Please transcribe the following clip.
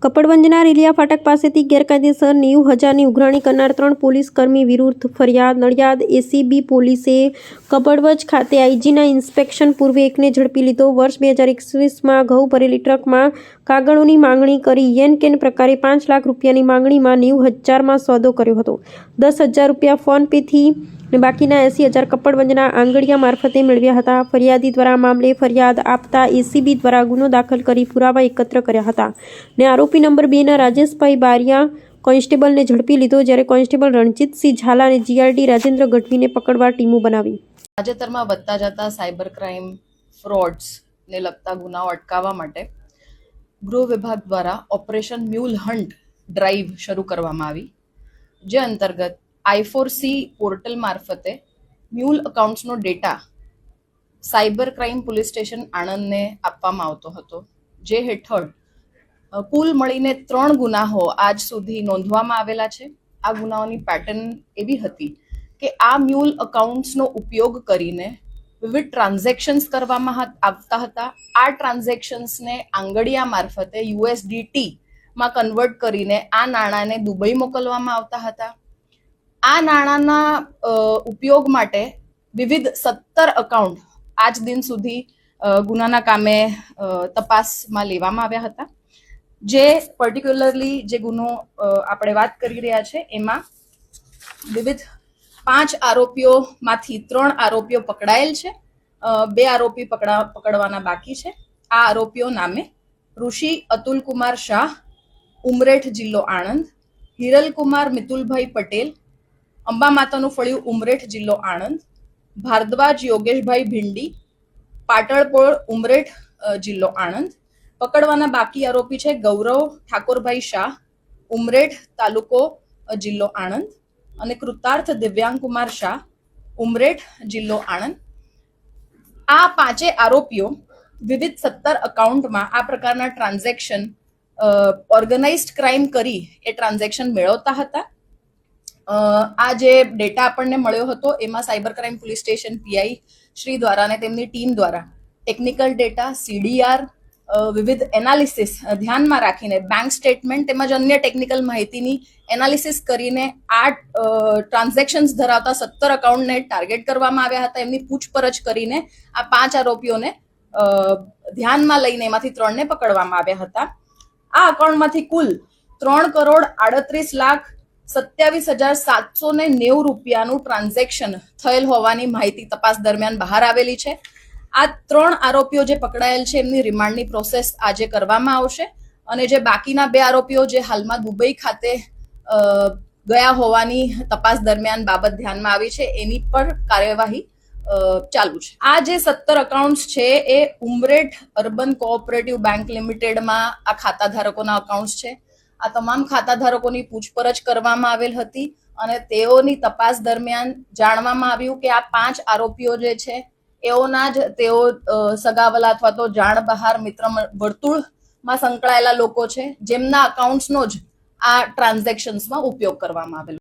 કપડવંજના રેલિયા ફાટક પાસેથી ગેરકાયદેસર 90,000ની ઉઘરાણી કરનાર 3 પોલીસ કર્મી વિરુદ્ધ ફરિયાદ. નડિયાદ એસીબી પોલીસે કપડવંજ ખાતે આઈજીના ઇન્સ્પેક્શન પૂર્વે એકને ઝડપી લીધો. વર્ષ 2021માં ઘઉં ભરેલી ટ્રકમાં કાગળોની માંગણી કરી યેન-કેન પ્રકારે 5 લાખ રૂપિયાની માંગણીમાં 90,000માં સોદો કર્યો હતો. 10,000 રૂપિયા ફોન પેથી અને બાકીના 80,000 કપડવંજના આંગડિયા મારફતે મેળવ્યા હતા. ફરિયાદી દ્વારા આ મામલે ફરિયાદ આપતા એસીબી દ્વારા ગુનો દાખલ કરી પુરાવા એકત્ર કર્યા હતા ને આરોપી નંબર 2ના રાજેશભાઈ બારિયા કોન્સ્ટેબલને ઝડપી લીધો, જ્યારે કોન્સ્ટેબલ રણજીતસિંહ ઝાલા અને જીઆરડી રાજેન્દ્ર ગઢવીને પકડવા ટીમો બનાવી. તાજેતરમાં વધતા જતા સાયબર ક્રાઇમ ફ્રોડ્સને લગતા ગુનાઓ અટકાવવા માટે ગૃહ વિભાગ દ્વારા ઓપરેશન મ્યુલ હન્ટ ડ્રાઈવ શરૂ કરવામાં આવી, જે અંતર્ગત I4C પોર્ટલ મારફતે મ્યુલ અકાઉન્ટ્સનો data cyber crime police station આણંદને આપવામાં આવતો હતો, જે હેઠળ કુલ મળીને 3 ગુનાઓ આજ સુધી નોંધવામાં આવેલા છે. આ ગુનાઓની પેટર્ન એવી હતી કે આ મ્યુલ અકાઉન્ટ્સનો ઉપયોગ કરીને વિવિધ ટ્રાન્ઝેક્શન્સ કરવામાં આવતા હતા. આ ટ્રાન્ઝેક્શન્સને આંગડિયા મારફતે USDTમાં કન્વર્ટ કરીને આ નાણાંને દુબઈ મોકલવામાં આવતા હતા. આ નાણાંના ઉપયોગ માટે વિવિધ 17 અકાઉન્ટ આજ દિન સુધી ગુનાના કામે તપાસમાં લેવામાં આવ્યા હતા. જે પર્ટિક્યુલરલી જે ગુનો આપણે વાત કરી રહ્યા છે એમાં વિવિધ 5 આરોપીઓમાંથી 3 આરોપીઓ પકડાયેલ છે, 2 આરોપી પકડવાના બાકી છે. આ આરોપીઓ નામે ઋષિ અતુલકુમાર શાહ, ઉમરેઠ જિલ્લો આણંદ; હિરલકુમાર મિતુલભાઈ પટેલ, અંબા માતાનું ફળિયું, ઉમરેઠ જિલ્લો આણંદ; ભારદ્વાજ યોગેશભાઈ ભિંડી, પાટણપોળ, ઉમરેઠ જિલ્લો આણંદ. પકડવાના બાકી આરોપી છે ગૌરવ ઠાકોરભાઈ શાહ, ઉમરેઠ તાલુકો જિલ્લો આણંદ; અને કૃતાર્થ દિવ્યાંગકુમાર શાહ, ઉમરેઠ જિલ્લો આણંદ. આ 5 આરોપીઓ વિવિધ 17 અકાઉન્ટમાં આ પ્રકારના ટ્રાન્ઝેક્શન ઓર્ગેનાઇઝડ ક્રાઇમ કરી એ ટ્રાન્ઝેક્શન મેળવતા હતા. આ જે ડેટા આપણને મળ્યો હતો એમાં cyber crime police station PI Shri દ્વારા અને તેમની ટીમ દ્વારા ટેકનિકલ ડેટા, CDR, વિવિધ એનાલિસિસ ધ્યાનમાં રાખીને બેંક સ્ટેટમેન્ટ તેમજ અન્ય ટેકનિકલ માહિતીની એનાલિસિસ કરીને આ ટ્રાન્ઝેક્શન્સ ધરાવતા 17 અકાઉન્ટને ટાર્ગેટ કરવામાં આવ્યા હતા. એમની પૂછપરછ કરીને આ 5 આરોપીઓને ધ્યાનમાં લઈને એમાંથી 3ને પકડવામાં આવ્યા હતા. આ અકાઉન્ટમાંથી કુલ 3,38,27,790 રૂપિયાનું ટ્રાન્ઝેક્શન થયેલ હોવાની માહિતી તપાસ દરમિયાન બહાર આવેલી છે. આ 3 આરોપીઓ જે પકડાયેલ છે એમની રિમાન્ડની પ્રોસેસ આજે કરવામાં આવશે, અને જે બાકીના 2 આરોપીઓ જે હાલમાં દુબઈ ખાતે ગયા હોવાની તપાસ દરમિયાન બાબત ધ્યાનમાં આવી છે એની પર કાર્યવાહી ચાલુ છે. આ જે 17 અકાઉન્ટ્સ છે એ ઉમરેઠ અર્બન કોઓપરેટિવ બેંક લિમિટેડમાં આ ખાતાધારકોના અકાઉન્ટ્સ છે. આ તમામ ખાતાધારકોની પૂછપરછ કરવામાં આવેલ હતી અને તેઓની તપાસ દરમિયાન જાણવામાં આવ્યું કે આ 5 આરોપીઓ જે છે એઓના જ તેઓ સગાવલા અથવા તો જાણ બહાર મિત્ર વર્તુળમાં સંકળાયેલા લોકો છે, જેમના અકાઉન્ટ્સનો જ આ ટ્રાન્ઝેક્શન્સમાં ઉપયોગ કરવામાં આવેલો.